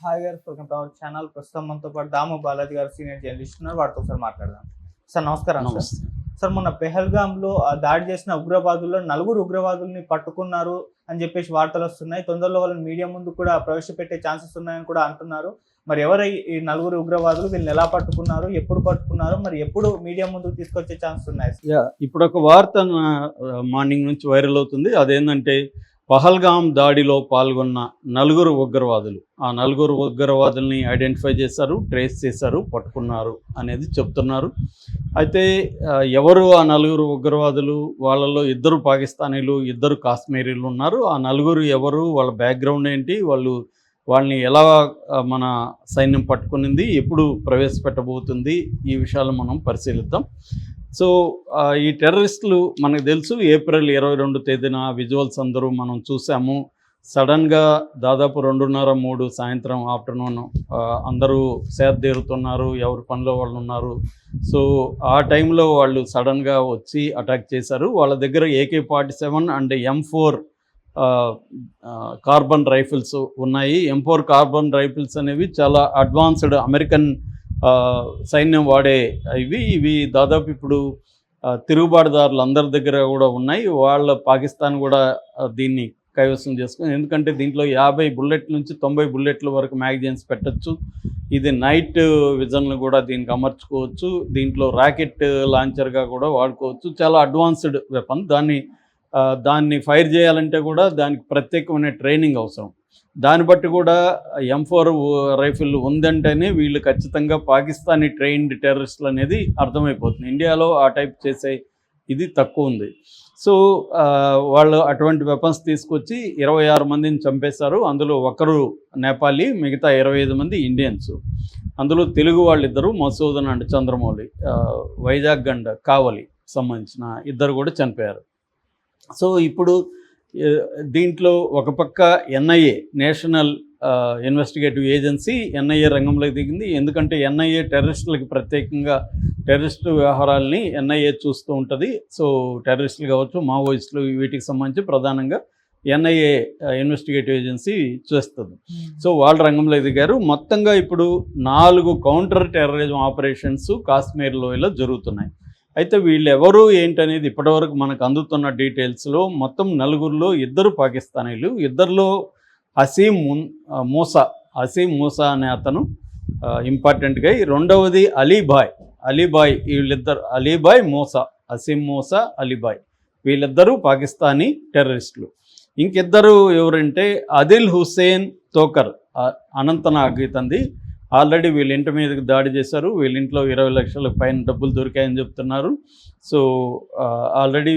Hi గారు, welcome to our channel. ప్రస్తుతం మనతో పాటు దాము బాలాజీ గారు సీనియర్ జర్నలిస్ట్ ఉన్నారు. వాటితో ఒకసారి మాట్లాడదాం. సార్ నమస్కారం. నమస్తే. సార్ మొన్న పెహల్గాంలో దాడి చేసిన ఉగ్రవాదుల్లో 4 ఉగ్రవాదుల్ని పట్టుకున్నారు అని చెప్పేసి వార్తలు వస్తున్నాయి. తొందరలో వాళ్ళని మీడియా ముందు కూడా ప్రవేశపెట్టే ఛాన్సెస్ ఉన్నాయని కూడా అంటున్నారు. మరి ఎవరై ఈ 4 ఉగ్రవాదులు, వీళ్ళని ఎలా పట్టుకున్నారు, ఎప్పుడు పట్టుకున్నారు, మరి ఎప్పుడు మీడియా ముందుకు తీసుకొచ్చే ఛాన్సెస్ ఉన్నాయి? ఇప్పుడు ఒక వార్త మార్నింగ్ నుంచి వైరల్ అవుతుంది. అదేంటంటే పహల్గాం దాడిలో పాల్గొన్న 4 ఉగ్రవాదులు, ఆ 4 ఉగ్రవాదుల్ని ఐడెంటిఫై చేశారు, ట్రేస్ చేశారు, పట్టుకున్నారు అనేది చెప్తున్నారు. అయితే ఎవరు ఆ 4 ఉగ్రవాదులు? వాళ్ళలో 2 పాకిస్తానీలు, 2 కాశ్మీరీలు ఉన్నారు. ఆ 4 ఎవరు, వాళ్ళ బ్యాక్గ్రౌండ్ ఏంటి, వాళ్ళని ఎలా మన సైన్యం పట్టుకునింది, ఎప్పుడు ప్రవేశపెట్టబోతుంది, ఈ విషయాలు మనం పరిశీలిద్దాం. సో ఈ టెర్రరిస్టులు మనకు తెలుసు. ఏప్రిల్ 22 తేదీన విజువల్స్ అందరూ మనం చూసాము. సడన్గా దాదాపు 2:30-3 సాయంత్రం ఆఫ్టర్నూన్ అందరూ సేదతీరుతున్నారు, ఎవరి పనిలో వాళ్ళు ఉన్నారు. సో ఆ టైంలో వాళ్ళు సడన్గా వచ్చి అటాక్ చేశారు. వాళ్ళ దగ్గర AK-47 and M4 carbon rifles ఉన్నాయి. M4 కార్బన్ రైఫిల్స్ అనేవి చాలా అడ్వాన్స్డ్ అమెరికన్ సైన్యం వాడే ఇవి దాదాపు ఇప్పుడు తిరుగుబాటుదారులు అందరి దగ్గర కూడా ఉన్నాయి. పాకిస్తాన్ కూడా దీన్ని కైవసం చేసుకుని, ఎందుకంటే దీంట్లో 50 బుల్లెట్ల నుంచి 90 బుల్లెట్ల వరకు మ్యాగజైన్స్ పెట్టచ్చు. ఇది నైట్ విజన్లు కూడా దీనికి అమర్చుకోవచ్చు. దీంట్లో రాకెట్ లాంచర్గా కూడా వాడుకోవచ్చు. చాలా అడ్వాన్స్డ్ వెపన్. దాన్ని ఫైర్ చేయాలంటే కూడా దానికి ప్రత్యేకమైన ట్రైనింగ్ అవసరం. దాన్ని బట్టి కూడా M4 రైఫిల్ ఉందంటేనే వీళ్ళు ఖచ్చితంగా పాకిస్తానీ ట్రైన్డ్ టెర్రరిస్టులు అనేది అర్థమైపోతుంది. ఇండియాలో ఆ టైప్ చేసే ఇది తక్కువ ఉంది. సో వాళ్ళు అటువంటి వెపన్స్ తీసుకొచ్చి 26 మందిని చంపేశారు. అందులో 1 నేపాలీ, మిగతా 25 మంది ఇండియన్స్. అందులో తెలుగు వాళ్ళిద్దరు, మసూదన్ అండ్ చంద్రమౌళి, వైజాగ్ అండ్ కావలి సంబంధించిన 2 కూడా చనిపోయారు. సో ఇప్పుడు దీంట్లో ఒక పక్క NIA, national investigative agency, NIA రంగంలోకి దిగింది. ఎందుకంటే NIA టెర్రరిస్టులకి ప్రత్యేకంగా టెర్రరిస్టు వ్యవహారాలని NIA చూస్తూ ఉంటుంది. సో టెర్రరిస్టులు కావచ్చు, మావోయిస్టులు, వీటికి సంబంధించి ప్రధానంగా NIA ఇన్వెస్టిగేటివ్ ఏజెన్సీ చేస్తుంది. సో వాళ్ళ రంగంలో దిగారు. మొత్తంగా ఇప్పుడు 4 కౌంటర్ టెర్రరిజం ఆపరేషన్స్ కాశ్మీర్ లోయలో జరుగుతున్నాయి. అయితే వీళ్ళు ఎవరు ఏంటనేది ఇప్పటివరకు మనకు అందుతున్న డీటెయిల్స్లో మొత్తం 4లో 2 పాకిస్తానీలు, 2లో హసీమ్ మూసా అనే అతను ఇంపార్టెంట్గా, రెండవది అలీబాయ్ వీళ్ళిద్దరు, హసీమ్ మూసా, అలీబాయ్ వీళ్ళిద్దరూ పాకిస్తానీ టెర్రరిస్టులు. ఇంకిద్దరు ఎవరంటే ఆదిల్ హుసేన్ తోకర్, అనంతనాగ్ ఇతంది. ఆల్రెడీ వీళ్ళ ఇంటి మీదకి దాడి చేశారు. వీళ్ళ ఇంట్లో 20 లక్షల పైన డబ్బులు దొరికాయని చెప్తున్నారు. సో ఆల్రెడీ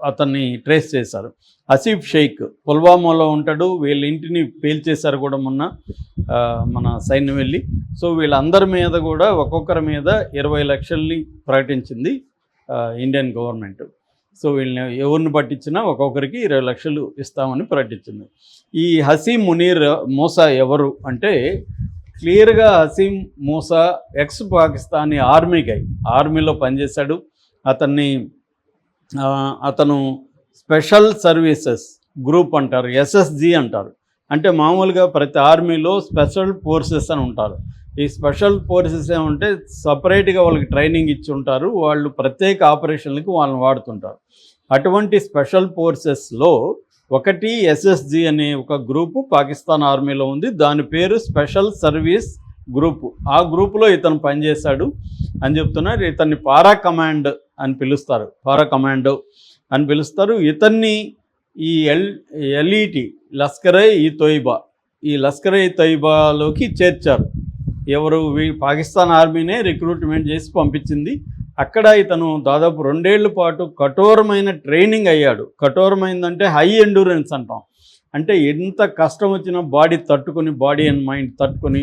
అతన్ని ట్రేస్ చేశారు. ఆసిఫ్ షేక్ పుల్వామాలో ఉంటాడు. వీళ్ళ ఇంటిని పేల్చేశారు కూడా మొన్న మన సైన్యం వెళ్ళి. సో వీళ్ళందరి మీద కూడా ఒక్కొక్కరి మీద 20 లక్షల్ని ప్రకటించింది ఇండియన్ గవర్నమెంట్. సో వీళ్ళని ఎవరిని పట్టించినా ఒక్కొక్కరికి 20 లక్షలు ఇస్తామని ప్రకటించింది. ఈ హసీమ్ మూసా ఎవరు అంటే, క్లియర్గా హసీమ్ మూసా ఎక్స్ పాకిస్తానీ ఆర్మీలో పనిచేశాడు. అతను స్పెషల్ సర్వీసెస్ గ్రూప్ అంటారు, SSG అంటారు. అంటే మామూలుగా ప్రతి ఆర్మీలో స్పెషల్ ఫోర్సెస్ అని ఉంటారు. ఈ స్పెషల్ ఫోర్సెస్ ఏమంటే సపరేట్గా వాళ్ళకి ట్రైనింగ్ ఇచ్చి ఉంటారు. వాళ్ళు ప్రత్యేక ఆపరేషన్లకి వాళ్ళని వాడుతుంటారు. అటువంటి స్పెషల్ ఫోర్సెస్లో ఒకటి SSG అనే ఒక గ్రూపు పాకిస్తాన్ ఆర్మీలో ఉంది. దాని పేరు స్పెషల్ సర్వీస్ గ్రూపు. ఆ గ్రూపులో ఇతను పనిచేశాడు అని చెప్తున్నారు. ఇతన్ని పారా కమాండో అని పిలుస్తారు. ఇతన్ని ఈ LET లష్కర్-ఇ-తోయిబాలోకి చేర్చారు. ఎవరు? పాకిస్తాన్ ఆర్మీనే రిక్రూట్మెంట్ చేసి పంపించింది. అక్కడ ఇతను దాదాపు 2 ఏళ్ల పాటు కఠోరమైన ట్రైనింగ్ అయ్యాడు. కఠోరమైందంటే హై ఎండ్యూరెన్స్ అంటాం. అంటే ఎంత కష్టం వచ్చినా బాడీ అండ్ మైండ్ తట్టుకొని,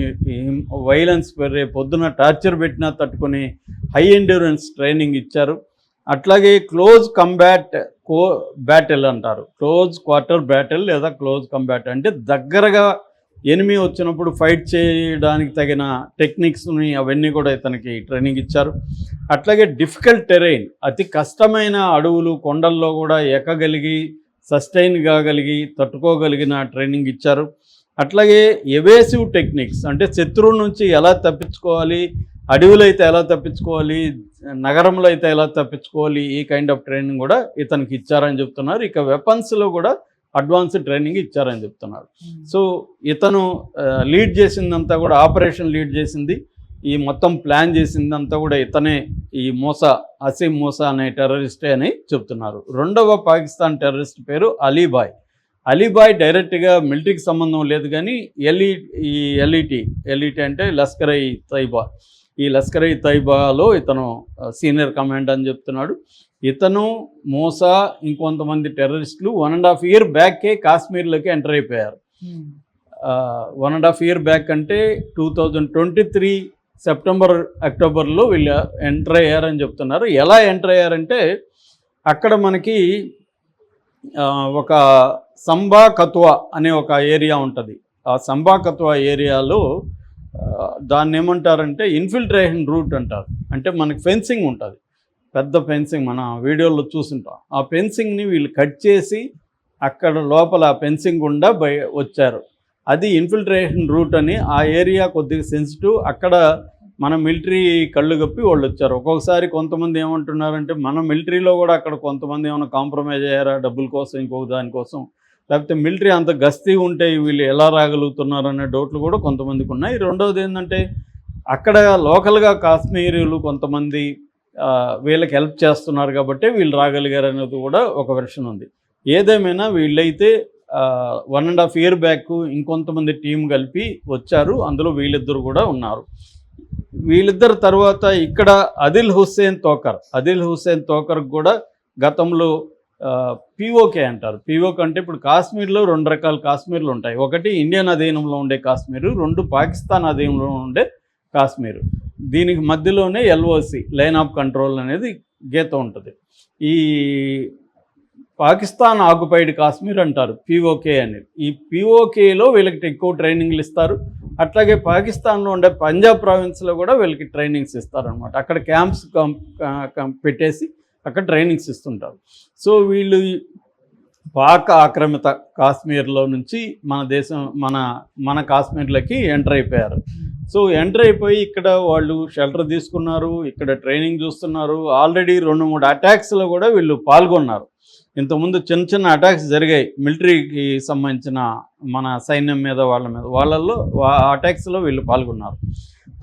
వైలెన్స్ పొద్దున టార్చర్ పెట్టినా తట్టుకొని హై ఎండ్యూరెన్స్ ట్రైనింగ్ ఇచ్చారు. అట్లాగే క్లోజ్ బ్యాటిల్ అంటారు. క్లోజ్ క్వార్టర్ బ్యాటిల్ లేదా క్లోజ్ కంబాట్ అంటే దగ్గరగా ఎనిమి వచ్చినప్పుడు ఫైట్ చేయడానికి తగిన టెక్నిక్స్ని అవన్నీ కూడా ఇతనికి ట్రైనింగ్ ఇచ్చారు. అట్లాగే డిఫికల్ట్ టెరైన్, అతి కష్టమైన అడవులు, కొండల్లో కూడా ఎక్కగలిగి సస్టైన్ కాగలిగి తట్టుకోగలిగిన ట్రైనింగ్ ఇచ్చారు. అట్లాగే ఎవేసివ్ టెక్నిక్స్, అంటే శత్రువు నుంచి ఎలా తప్పించుకోవాలి, అడవిలో అయితే ఎలా తప్పించుకోవాలి, నగరంలో అయితే ఎలా తప్పించుకోవాలి, ఈ కైండ్ ఆఫ్ ట్రైనింగ్ కూడా ఇతనికి ఇచ్చారని చెప్తున్నారు. ఇక వెపన్స్లో కూడా అడ్వాన్స్డ్ ట్రైనింగ్ ఇచ్చారని చెప్తున్నారు. సో ఇతను లీడ్ చేసిందంతా కూడా, ఆపరేషన్ లీడ్ చేసింది, ఈ మొత్తం ప్లాన్ చేసిందంతా కూడా ఇతనే, ఈ అసీం మూసా అనే టెర్రరిస్టే అని చెప్తున్నారు. రెండవ పాకిస్తాన్ టెర్రరిస్ట్ పేరు అలీబాయ్ డైరెక్ట్గా మిలిటరీకి సంబంధం లేదు, కానీ ఎల్ఈటీ అంటే లష్కర్-ఇ-తైబా, ఈ లష్కర్-ఇ-తైబాలో ఇతను సీనియర్ కమాండ్ అని చెప్తున్నాడు. ఇతను మూసా ఇంకొంతమంది టెర్రరిస్టులు 1.5 year బ్యాకే కాశ్మీర్లోకి ఎంటర్ అయిపోయారు. 1.5 year బ్యాక్ అంటే 2023 సెప్టెంబర్ అక్టోబర్లో వీళ్ళు ఎంటర్ అయ్యారని చెప్తున్నారు. ఎలా ఎంటర్ అయ్యారంటే అక్కడ మనకి ఒక సంబా కత్వా అనే ఒక ఏరియా ఉంటుంది. ఆ సంబా కత్వా ఏరియాలో దాన్ని ఏమంటారంటే ఇన్ఫిల్ట్రేషన్ రూట్ అంటారు. అంటే మనకి ఫెన్సింగ్ ఉంటుంది, పెద్ద ఫెన్సింగ్, మన వీడియోలో చూసుంటాం. ఆ ఫెన్సింగ్ని వీళ్ళు కట్ చేసి అక్కడ లోపల ఫెన్సింగ్ గుండా వచ్చారు. అది ఇన్ఫిల్ట్రేషన్ రూట్ అని. ఆ ఏరియా కొద్దిగా సెన్సిటివ్, అక్కడ మన మిలిటరీ కళ్ళు కప్పి వాళ్ళు వచ్చారు. ఒక్కొక్కసారి కొంతమంది ఏమంటున్నారంటే మన మిలిటరీలో కూడా అక్కడ కొంతమంది ఏమైనా కాంప్రమైజ్ అయ్యారా డబ్బుల కోసం, ఇంకొక దానికోసం, లేకపోతే మిలిటరీ అంత గస్తీ ఉంటే వీళ్ళు ఎలా రాగలుగుతున్నారు అనే డౌట్లు కూడా కొంతమందికి ఉన్నాయి. రెండవది ఏంటంటే అక్కడ లోకల్గా కాశ్మీరీలు కొంతమంది వీళ్ళకి హెల్ప్ చేస్తున్నారు కాబట్టి వీళ్ళు రాగలిగారు అనేది కూడా ఒక వెర్షన్ ఉంది. ఏదేమైనా వీళ్ళైతే 1.5 year బ్యాక్ ఇంకొంతమంది టీం కలిపి వచ్చారు, అందులో వీళ్ళిద్దరు కూడా ఉన్నారు. వీళ్ళిద్దరు తర్వాత ఇక్కడ అదిల్ హుస్సేన్ తోకర్ కూడా గతంలో పీఓకే అంటారు. పీఓకే అంటే ఇప్పుడు కాశ్మీర్లో 2 రకాల కాశ్మీర్లు ఉంటాయి. ఒకటి ఇండియన్ అధీనంలో ఉండే కాశ్మీరు, 2 పాకిస్తాన్ అధీనంలో ఉండే కాశ్మీరు. దీనికి మధ్యలోనే ఎల్ఓసి, లైన్ ఆఫ్ కంట్రోల్ అనేది గీత ఉంటుంది. ఈ పాకిస్తాన్ ఆక్యుపైడ్ కాశ్మీర్ అంటారు పీఓకే అనేది. ఈ పీఓకేలో వీళ్ళకి ఎక్కువ ట్రైనింగ్లు ఇస్తారు. అట్లాగే పాకిస్తాన్లో ఉండే పంజాబ్ ప్రావిన్స్లో కూడా వీళ్ళకి ట్రైనింగ్స్ ఇస్తారనమాట. అక్కడ క్యాంప్స్ పెట్టేసి అక్కడ ట్రైనింగ్స్ ఇస్తుంటారు. సో వీళ్ళు పాక్ ఆక్రమిత కాశ్మీర్లో నుంచి మన కాశ్మీర్లకి ఎంటర్ అయిపోయారు. సో ఎంటర్ అయిపోయి ఇక్కడ వాళ్ళు షెల్టర్ తీసుకున్నారు, ఇక్కడ ట్రైనింగ్ చూస్తున్నారు. ఆల్రెడీ 2-3 అటాక్స్లో కూడా వీళ్ళు పాల్గొన్నారు. ఇంతకుముందు చిన్న అటాక్స్ జరిగాయి మిలిటరీకి సంబంధించిన, మన సైన్యం మీద వాళ్ళల్లో అటాక్స్లో వీళ్ళు పాల్గొన్నారు.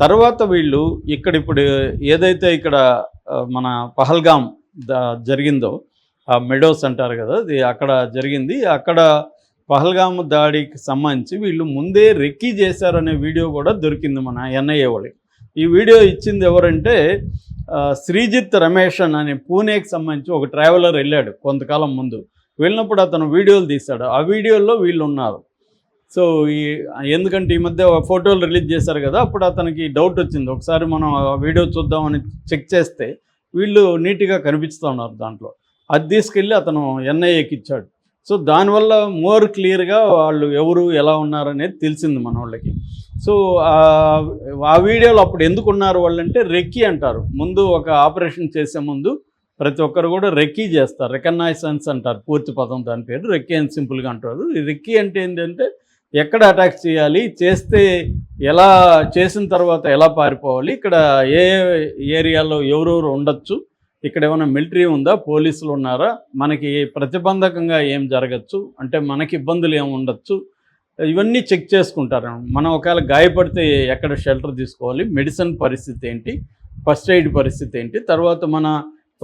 తర్వాత వీళ్ళు ఇప్పుడు ఏదైతే ఇక్కడ మన పహల్గామ్ జరిగిందో, మెడోస్ అంటారు కదా, అది అక్కడ జరిగింది. అక్కడ పహల్గామ్ దాడికి సంబంధించి వీళ్ళు ముందే రెక్కీ చేశారనే వీడియో కూడా దొరికింది మన ఎన్ఐఏ వాళ్ళకి. ఈ వీడియో ఇచ్చింది ఎవరంటే శ్రీజిత్ రమేషన్ అనే పూణేకి సంబంధించి ఒక ట్రావెలర్ వెళ్ళాడు కొంతకాలం ముందు. వెళ్ళినప్పుడు అతను వీడియోలు తీశాడు. ఆ వీడియోల్లో వీళ్ళు ఉన్నారు. సో ఎందుకంటే ఈ మధ్య ఫోటోలు రిలీజ్ చేశారు కదా, అప్పుడు అతనికి డౌట్ వచ్చింది. ఒకసారి మనం ఆ వీడియో చూద్దామని చెక్ చేస్తే వీళ్ళు నీట్గా కనిపిస్తూ ఉన్నారు దాంట్లో. అది తీసుకెళ్ళి అతను ఎన్ఐఏకి ఇచ్చాడు. సో దానివల్ల మోర్ క్లియర్గా వాళ్ళు ఎవరు ఎలా ఉన్నారనేది తెలిసింది మన వాళ్ళకి. సో ఆ వీడియోలో అప్పుడు ఎందుకున్నారు వాళ్ళంటే రెక్కీ అంటారు. ముందు ఒక ఆపరేషన్ చేసే ముందు ప్రతి ఒక్కరు కూడా రెక్కీ చేస్తారు, రికగ్నైజెన్స్ అంటారు పూర్తి పదం, దాని పేరు రెక్కీ అని సింపుల్గా అంటారు. ఈ రెక్కీ అంటే ఏంటంటే ఎక్కడ అటాక్ చేయాలి, చేస్తే ఎలా, చేసిన తర్వాత ఎలా పారిపోవాలి, ఇక్కడ ఏ ఏరియాలో ఎవరెవరు ఉండొచ్చు, ఇక్కడ ఏమైనా మిలిటరీ ఉందా, పోలీసులు ఉన్నారా, మనకి ప్రతిబంధకంగా ఏం జరగచ్చు, అంటే మనకి ఇబ్బందులు ఏమి ఉండొచ్చు, ఇవన్నీ చెక్ చేసుకుంటారు. మనం ఒకవేళ గాయపడితే ఎక్కడ షెల్టర్ తీసుకోవాలి, మెడిసిన్ పరిస్థితి ఏంటి, ఫస్ట్ ఎయిడ్ పరిస్థితి ఏంటి, తర్వాత మన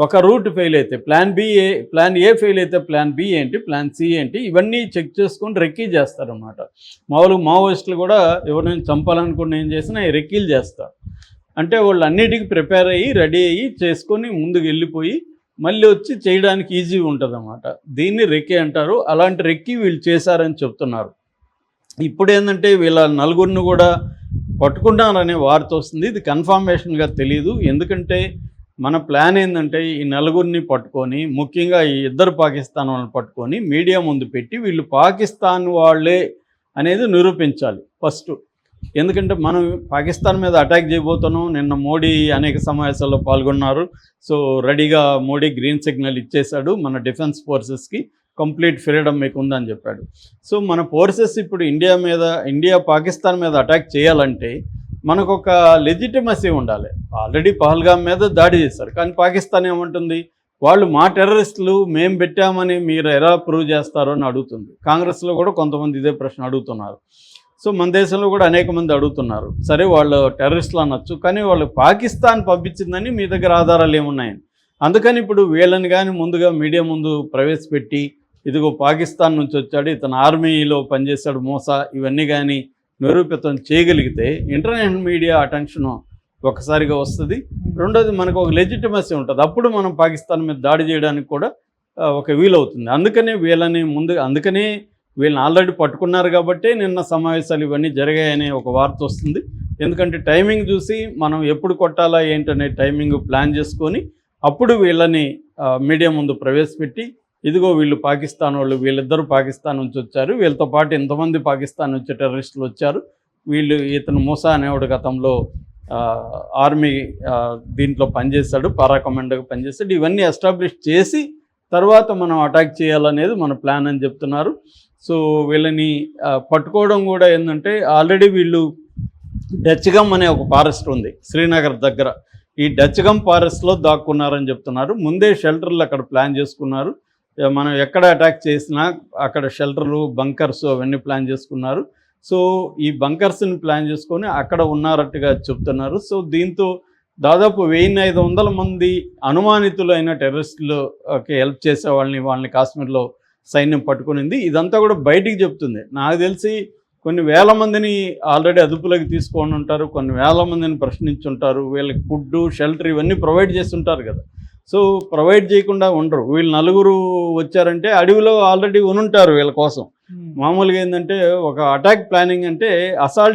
ఒక రూట్ ఫెయిల్ అయితే ప్లాన్ ఏ ఫెయిల్ అయితే ప్లాన్ బి ఏంటి, ప్లాన్ సి ఏంటి, ఇవన్నీ చెక్ చేసుకొని రెక్కీ చేస్తారన్నమాట. మామూలుగా మావోయిస్టులు కూడా ఎవరైనా చంపాలనుకుని ఏం చేసినా రెక్కీలు చేస్తారు. అంటే వాళ్ళు అన్నిటికీ ప్రిపేర్ అయ్యి రెడీ అయ్యి చేసుకొని ముందుకు వెళ్ళిపోయి మళ్ళీ వచ్చి చేయడానికి ఈజీ ఉంటుంది అన్నమాట. దీన్ని రెక్కీ అంటారు. అలాంటి రెక్కీ వీళ్ళు చేశారని చెప్తున్నారు. ఇప్పుడు ఏంటంటే వీళ్ళ నలుగురిని కూడా పట్టుకుంటారనే వార్త వస్తుంది. ఇది కన్ఫర్మేషన్గా తెలియదు. ఎందుకంటే మన ప్లాన్ ఏంటంటే ఈ నలుగురిని పట్టుకొని, ముఖ్యంగా ఈ 2 పాకిస్తాన్ వాళ్ళని పట్టుకొని మీడియా ముందు పెట్టి వీళ్ళు పాకిస్తాన్ వాళ్ళే అనేది నిరూపించాలి ఫస్ట్. ఎందుకంటే మనం పాకిస్తాన్ మీద అటాక్ చేయబోతున్నాం. నిన్న మోడీ అనేక సమావేశాల్లో పాల్గొన్నారు. సో రెడీగా మోడీ గ్రీన్ సిగ్నల్ ఇచ్చేశాడు మన డిఫెన్స్ ఫోర్సెస్కి. కంప్లీట్ ఫ్రీడమ్ మీకు ఉందని చెప్పాడు. సో మన ఫోర్సెస్ ఇప్పుడు ఇండియా పాకిస్తాన్ మీద అటాక్ చేయాలంటే మనకు ఒక లెజిటిమసీ ఉండాలి. ఆల్రెడీ పహల్గామ్ మీద దాడి చేశారు, కానీ పాకిస్తాన్ ఏమంటుంది, వాళ్ళు మా టెర్రరిస్టులు మేము పెట్టామని మీరు ఎలా ప్రూవ్ చేస్తారో అని అడుగుతుంది. కాంగ్రెస్లో కూడా కొంతమంది ఇదే ప్రశ్న అడుగుతున్నారు. సో మన దేశంలో కూడా అనేక మంది అడుగుతున్నారు, సరే వాళ్ళు టెర్రరిస్టులు అనొచ్చు, కానీ వాళ్ళు పాకిస్తాన్ పంపించిందని మీ దగ్గర ఆధారాలు ఏమున్నాయని. అందుకని ఇప్పుడు వీళ్ళని కానీ ముందుగా మీడియా ముందు ప్రవేశపెట్టి, ఇదిగో పాకిస్తాన్ నుంచి వచ్చాడు, ఇతను ఆర్మీలో పనిచేశాడు మోసా, ఇవన్నీ కానీ నిరూపితం చేయగలిగితే ఇంటర్నేషనల్ మీడియా అటెన్షన్ ఒకసారిగా వస్తుంది. రెండోది మనకు ఒక లెజిటిమసీ ఉంటుంది, అప్పుడు మనం పాకిస్తాన్ మీద దాడి చేయడానికి కూడా ఒక వీలవుతుంది. అందుకనే వీళ్ళని ఆల్రెడీ పట్టుకున్నారు కాబట్టి నిన్న సమావేశాలు ఇవన్నీ జరిగాయనే ఒక వార్త వస్తుంది. ఎందుకంటే టైమింగ్ చూసి మనం ఎప్పుడు కొట్టాలా ఏంటనే టైమింగ్ ప్లాన్ చేసుకొని అప్పుడు వీళ్ళని మీడియా ముందు ప్రవేశపెట్టి, ఇదిగో వీళ్ళు పాకిస్తాన్ వాళ్ళు, వీళ్ళిద్దరూ పాకిస్తాన్ నుంచి వచ్చారు, వీళ్ళతో పాటు ఇంతమంది పాకిస్తాన్ నుంచి టెర్రరిస్టులు వచ్చారు, ఇతను మూసా అనేవాడు గతంలో ఆర్మీ దీంట్లో పనిచేశాడు, పారా కమాండర్గా పనిచేశాడు, ఇవన్నీ ఎస్టాబ్లిష్ చేసి తర్వాత మనం అటాక్ చేయాలనేది మన ప్లాన్ అని చెప్తున్నారు. సో వీళ్ళని పట్టుకోవడం కూడా ఏంటంటే, ఆల్రెడీ వీళ్ళు డచ్గమ్ అనే ఒక ఫారెస్ట్ ఉంది శ్రీనగర్ దగ్గర, ఈ డచ్గమ్ ఫారెస్ట్లో దాక్కున్నారని చెప్తున్నారు. ముందే షెల్టర్లు అక్కడ ప్లాన్ చేసుకున్నారు, మనం ఎక్కడ అటాక్ చేసినా అక్కడ షెల్టర్లు, బంకర్స్ అవన్నీ ప్లాన్ చేసుకున్నారు. సో ఈ బంకర్స్ని ప్లాన్ చేసుకొని అక్కడ ఉన్నారట్టుగా చెప్తున్నారు. సో దీంతో దాదాపు 1500 మంది అనుమానితులైన టెర్రరిస్టులకి హెల్ప్ చేసే వాళ్ళని కాశ్మీర్లో సైన్యం పట్టుకునింది. ఇదంతా కూడా బయటికి చెప్తుంది. నాకు తెలిసి కొన్ని వేల మందిని ఆల్రెడీ అదుపులోకి తీసుకొని ఉంటారు, కొన్ని వేల మందిని ప్రశ్నించుంటారు, వీళ్ళకి ఫుడ్, షెల్టర్ ఇవన్నీ ప్రొవైడ్ చేస్తుంటారు కదా. సో ప్రొవైడ్ చేయకుండా ఉండరు. వీళ్ళు 4 వచ్చారంటే అడవిలో ఆల్రెడీ ఉనుంటారు వీళ్ళ కోసం. మామూలుగా ఏంటంటే ఒక అటాక్ ప్లానింగ్ అంటే అసాల్ట్